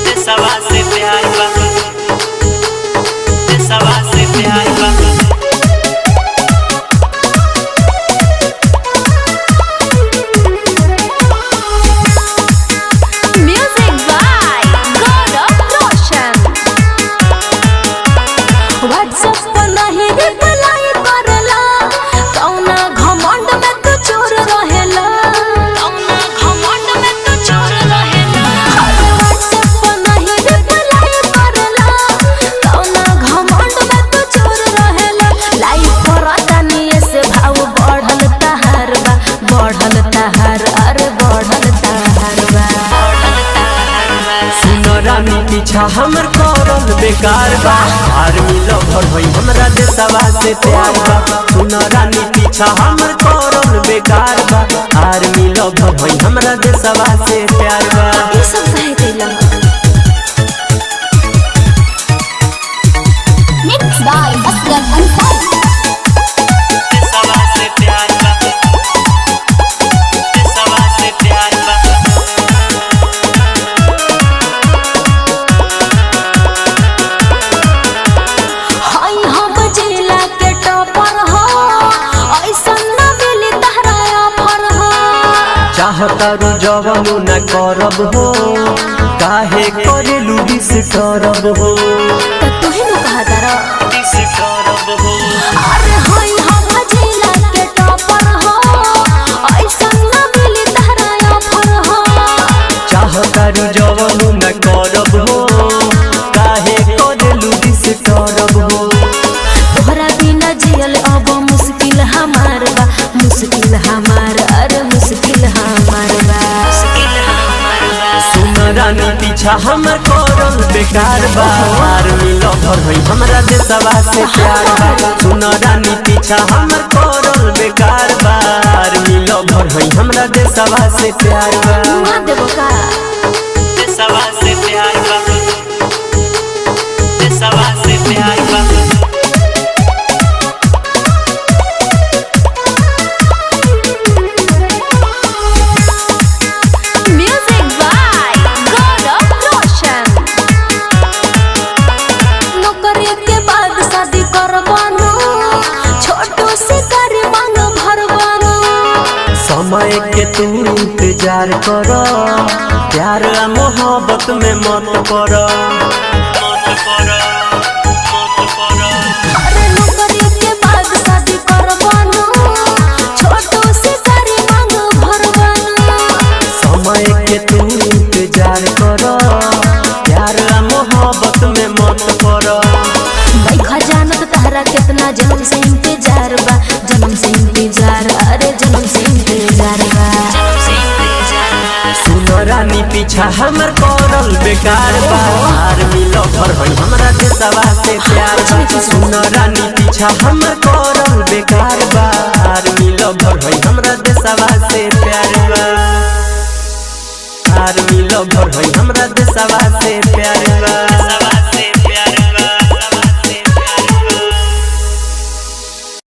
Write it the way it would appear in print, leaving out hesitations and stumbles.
देशवा से प्यार बा, देशवा से प्यार बा। Music by Gaurav Roshan। WhatsApp पर नहीं reply करला, कौना घमंड में तू चोर रहेला, कौना घमंड में तू चोर रहेला। अरे WhatsApp पर नहीं reply करला, कौना घमंड में तू चोर रहेला। लाइक करता नहीं से भाव बढ़ल तहार बा, बढ़ल तहार, अरे बढ़ल तहार बा। सुनरानी पीछा हमर करल बेकार बा, आर्मी लवर होई हमरा देशवा से प्यार बा। सुनरानी पीछा हमर करल बेकार बा, आर्मी लवर होई हमरा देशवा से प्यार बा। ये सब काहे कैला? Mixed by Asghar Ansari। देशवा से प्यार बा, देशवा से प्यार बा। हाय हम जिला के टॉपर हो, ऐसन न मिली तहरा ऑफर हो। चाहता रू जवानू न करब हो, काहे करेलू डिस्टर्ब हो, त तुहे नु कहा तारा। डिस्टर्ब हो। अरे हाय हम जिला के टॉपर हो, ऐसन न मिली तहरा ऑफर हो। चाहता रू जवानू न करब हो, काहे करेलू डिस्टर्ब हो। तोहरा बिना जियल अब मुश्किल हमार बा, मुश्किल हमार, अरे मुश्किल हमार बा। सुनरानी पीछा हमर करल बेकार बा, आर्मी लवर होई हमरा देशवा से प्यार बा। सुनरानी पीछा हमर करल बेकार बा, आर्मी लवर होई हमरा देशवा से प्यार बा। मुआ देबो का? देशवा से प्यार बा, देशवा से प्यार बा। Music by Gaurav Roshan। नौकरी के बाद शादी करवानो, छोटू से करी मांग भरवानो। समय के तू इंतजार कर, प्यार आ मोहब्बत में मत पड़। अरे नौकरी के बाद शादी करवानो, छोटू से करी मांग भरवानो। समय के तू इंतजार कर, प्यार आ मोहब्बत में मत पड़। बैठा जानत तहरा कितना जन्म से इंतजार बा, जन्म से इंतजार, अरे जन्म से इंतजार बा। सुनरानी पीछा हमर करल बेकार बा, आर्मी लवर होई हमरा देशवा से प्यार बा। सुनरानी पीछा हमर करल बेकार बा, आर्मी लवर होई हमरा देशवा से प्यार बा। आर्मी लवर होई हमरा देशवा से प्यार बा।